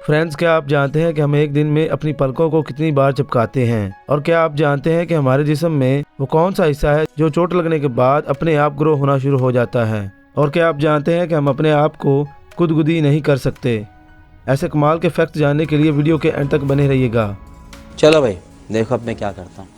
Friends, क्या आप जानते हैं कि हम एक दिन में अपनी पलकों को कितनी बार चिपकाते हैं? और क्या आप जानते हैं कि हमारे जिस्म में वो कौन सा हिस्सा है जो चोट लगने के बाद अपने आप ग्रो होना शुरू हो जाता है? और क्या आप जानते हैं कि हम अपने आप को गुदगुदी नहीं कर सकते? ऐसे कमाल के फैक्ट जानने के लिए वीडियो के एंड तक बने रहिएगा। चलो भाई, देखो अब मैं क्या करता हूँ।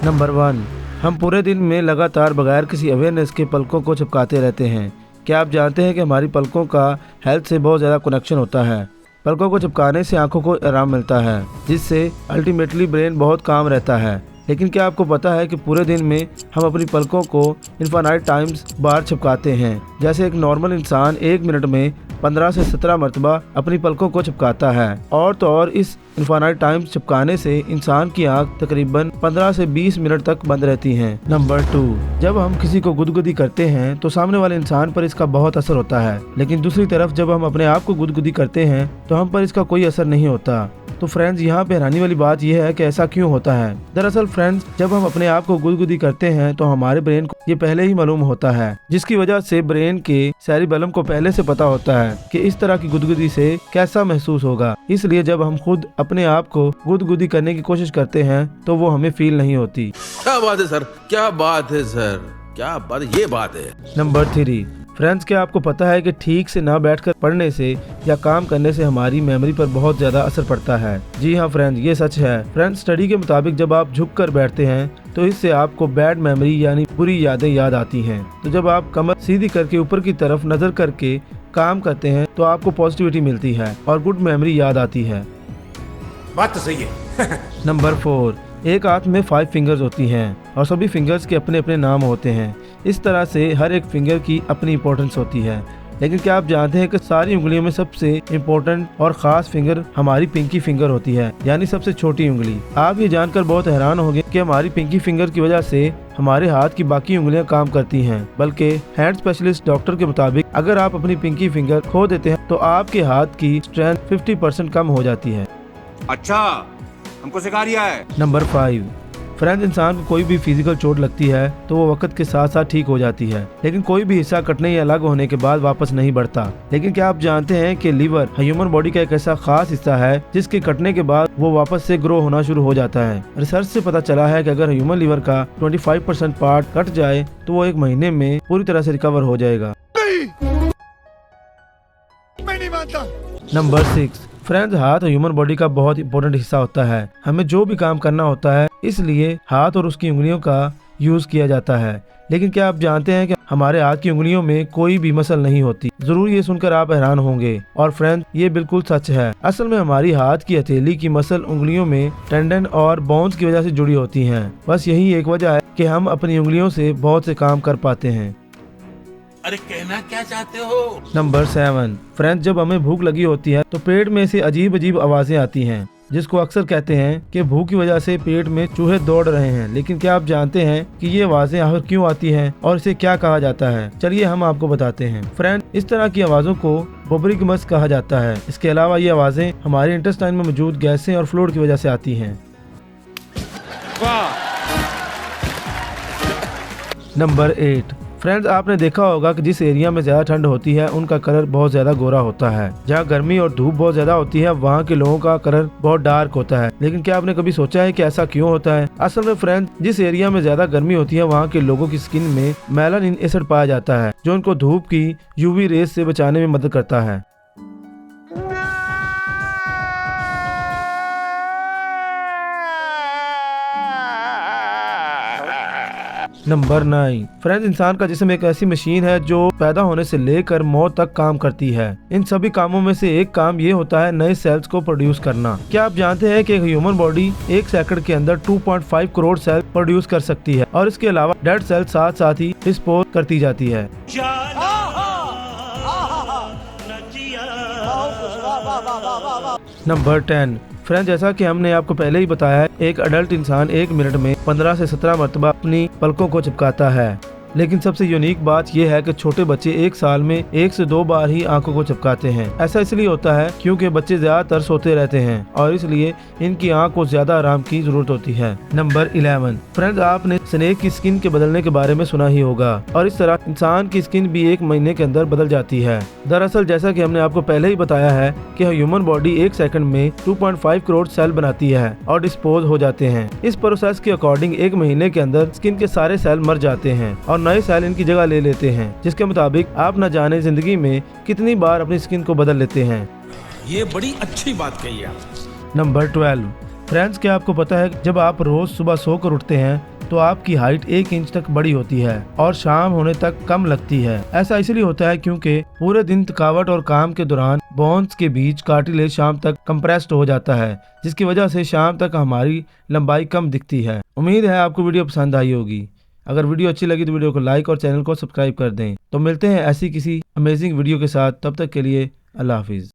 नंबर 1, हम पूरे दिन में लगातार बगैर किसी अवेयरनेस के पलकों को चिपकाते रहते हैं। क्या आप जानते हैं कि हमारी पलकों का हेल्थ से बहुत ज़्यादा कनेक्शन होता है? पलकों को चिपकाने से आंखों को आराम मिलता है, जिससे अल्टीमेटली ब्रेन बहुत काम रहता है। लेकिन क्या आपको पता है कि पूरे दिन में हम अपनी पलकों को इनफाइनाइट टाइम्स बार चिपकाते हैं? जैसे एक नॉर्मल इंसान 1 मिनट में 15 से 17 मरतबा अपनी पलकों को चिपकाता है। और तो और इस इनफाइनाइट टाइम्स चिपकाने से इंसान की आंख तकरीबन 15 से 20 मिनट तक बंद रहती हैं। नंबर 2, जब हम किसी को गुदगुदी करते हैं तो सामने वाले इंसान पर इसका बहुत असर होता है, लेकिन दूसरी तरफ जब हम अपने आप को गुदगुदी करते हैं तो हम पर इसका कोई असर नहीं होता। तो फ्रेंड्स, यहाँ पे हैरानी वाली बात यह है कि ऐसा क्यों होता है? दरअसल फ्रेंड्स, जब हम अपने आप को गुदगुदी करते हैं तो हमारे ब्रेन को ये पहले ही मालूम होता है, जिसकी वजह से ब्रेन के सेरिबेलम को पहले से पता होता है कि इस तरह की गुदगुदी से कैसा महसूस होगा। इसलिए जब हम खुद अपने आप को गुदगुदी करने की कोशिश करते हैं तो वो हमें फील नहीं होती। क्या बात है सर, क्या बात है सर, क्या बात, ये बात है। नंबर 3, फ्रेंड्स, क्या आपको पता है कि ठीक से ना बैठकर पढ़ने से या काम करने से हमारी मेमोरी पर बहुत ज्यादा असर पड़ता है? जी हाँ फ्रेंड्स, ये सच है। फ्रेंड्स, स्टडी के मुताबिक जब आप झुककर बैठते हैं तो इससे आपको बैड मेमोरी यानी बुरी यादें याद आती हैं। तो जब आप कमर सीधी करके ऊपर की तरफ नजर करके काम करते हैं तो आपको पॉजिटिविटी मिलती है और गुड मेमोरी याद आती है। बात तो सही है। नंबर 4, एक हाथ में 5 फिंगर्स होती हैं और सभी फिंगर्स के अपने अपने नाम होते हैं। इस तरह से हर एक फिंगर की अपनी इम्पोर्टेंस होती है। लेकिन क्या आप जानते हैं कि सारी उंगलियों में सबसे इम्पोर्टेंट और ख़ास फिंगर हमारी पिंकी फिंगर होती है, यानी सबसे छोटी उंगली। आप ये जानकर बहुत हैरान होंगे कि हमारी पिंकी फिंगर की वजह से हमारे हाथ की बाकी उंगलियां काम करती हैं। बल्कि हैंड स्पेशलिस्ट डॉक्टर के मुताबिक अगर आप अपनी पिंकी फिंगर खो देते हैं तो आपके हाथ की स्ट्रेंथ 50% कम हो जाती है। अच्छा, हमको सिखा रिया है। नंबर 5, फ्रेंड्स, इंसान को कोई भी फिजिकल चोट लगती है तो वो वक्त के साथ साथ ठीक हो जाती है, लेकिन कोई भी हिस्सा कटने या अलग होने के बाद वापस नहीं बढ़ता। लेकिन क्या आप जानते हैं कि लीवर ह्यूमन बॉडी का एक ऐसा खास हिस्सा है जिसके कटने के बाद वो वापस से ग्रो होना शुरू हो जाता है। रिसर्च से पता चला है कि अगर ह्यूमन लीवर का 25% पार्ट कट जाए तो वो 1 महीने में पूरी तरह से रिकवर हो जाएगा। मैं नहीं मानता। नंबर 6, फ्रेंड्स, हाथ ह्यूमन बॉडी का बहुत इंपॉर्टेंट हिस्सा होता है। हमें जो भी काम करना होता है इसलिए हाथ और उसकी उंगलियों का यूज किया जाता है। लेकिन क्या आप जानते हैं कि हमारे हाथ की उंगलियों में कोई भी मसल नहीं होती? जरूर ये सुनकर आप हैरान होंगे, और फ्रेंड्स, ये बिल्कुल सच है। असल में हमारी हाथ की हथेली की मसल उंगलियों में टेंडन और बोन्स की वजह से जुड़ी होती हैं। बस यही एक वजह है कि हम अपनी उंगलियों से बहुत से काम कर पाते हैं। अरे कहना क्या चाहते हो? नंबर 7, फ्रेंड्स, जब हमें भूख लगी होती है तो पेट में से अजीब अजीब आवाजें आती हैं, जिसको अक्सर कहते हैं कि भूख की वजह से पेट में चूहे दौड़ रहे हैं। लेकिन क्या आप जानते हैं कि ये आवाजें आखिर क्यों आती हैं और इसे क्या कहा जाता है? चलिए हम आपको बताते हैं। फ्रेंड, इस तरह की आवाजों को बोबरिक मस कहा जाता है। इसके अलावा ये आवाजें हमारे इंटेस्टाइन में मौजूद गैसें और फ्लूइड की वजह से आती हैं। नंबर 8, फ्रेंड्स, आपने देखा होगा कि जिस एरिया में ज्यादा ठंड होती है उनका कलर बहुत ज्यादा गोरा होता है। जहाँ गर्मी और धूप बहुत ज्यादा होती है वहाँ के लोगों का कलर बहुत डार्क होता है। लेकिन क्या आपने कभी सोचा है कि ऐसा क्यों होता है? असल में फ्रेंड्स, जिस एरिया में ज्यादा गर्मी होती है वहाँ के लोगों की स्किन में मेलानिन एसिड पाया जाता है, जो उनको धूप की यूवी रेस से बचाने में मदद करता है। नंबर 9, फ्रेंड्स, इंसान का जिस्म एक ऐसी मशीन है जो पैदा होने से लेकर मौत तक काम करती है। इन सभी कामों में से एक काम ये होता है नए सेल्स को प्रोड्यूस करना। क्या आप जानते हैं कि ह्यूमन बॉडी 1 सेकंड के अंदर 2.5 करोड़ सेल प्रोड्यूस कर सकती है, और इसके अलावा डेड सेल साथ साथ ही डिस्पोज करती जाती है। नंबर 10, फ्रेंड्स, जैसा कि हमने आपको पहले ही बताया है, एक अडल्ट इंसान 1 मिनट में 15 से 17 मरतबा अपनी पलकों को चिपकाता है। लेकिन सबसे यूनिक बात यह है कि छोटे बच्चे एक साल में 1 से 2 बार ही आंखों को झपकाते हैं। ऐसा इसलिए होता है क्योंकि बच्चे ज्यादातर सोते रहते हैं और इसलिए इनकी आंख को ज्यादा आराम की जरूरत होती है। नंबर 11। फ्रेंड्स, आपने स्नेक की स्किन के बदलने के बारे में सुना ही होगा और इस तरह इंसान की स्किन भी 1 महीने के अंदर बदल जाती है। दरअसल जैसा कि हमने आपको पहले ही बताया है कि ह्यूमन बॉडी 1 सेकंड में 2.5 करोड़ सेल बनाती है और डिस्पोज हो जाते हैं। इस प्रोसेस के अकॉर्डिंग 1 महीने के अंदर स्किन के सारे सेल मर जाते हैं और नए सेल इनकी जगह ले लेते हैं, जिसके मुताबिक आप न जाने जिंदगी में कितनी बार अपनी स्किन को बदल लेते हैं। ये बड़ी अच्छी बात कही आप। नंबर 12। फ्रेंड्स, क्या आपको पता है जब आप रोज सुबह सोकर उठते हैं तो आपकी हाइट 1 इंच तक बड़ी होती है और शाम होने तक कम लगती है। ऐसा इसलिए होता है क्योंकि पूरे दिन थकावट और काम के दौरान बोन्स के बीच कार्टिलेज शाम तक कंप्रेस्ड हो जाता है, जिसकी वजह से शाम तक हमारी लंबाई कम दिखती है। उम्मीद है आपको वीडियो पसंद आई होगी। अगर वीडियो अच्छी लगी तो वीडियो को लाइक और चैनल को सब्सक्राइब कर दें। तो मिलते हैं ऐसी किसी अमेजिंग वीडियो के साथ, तब तक के लिए अल्लाह हाफिज।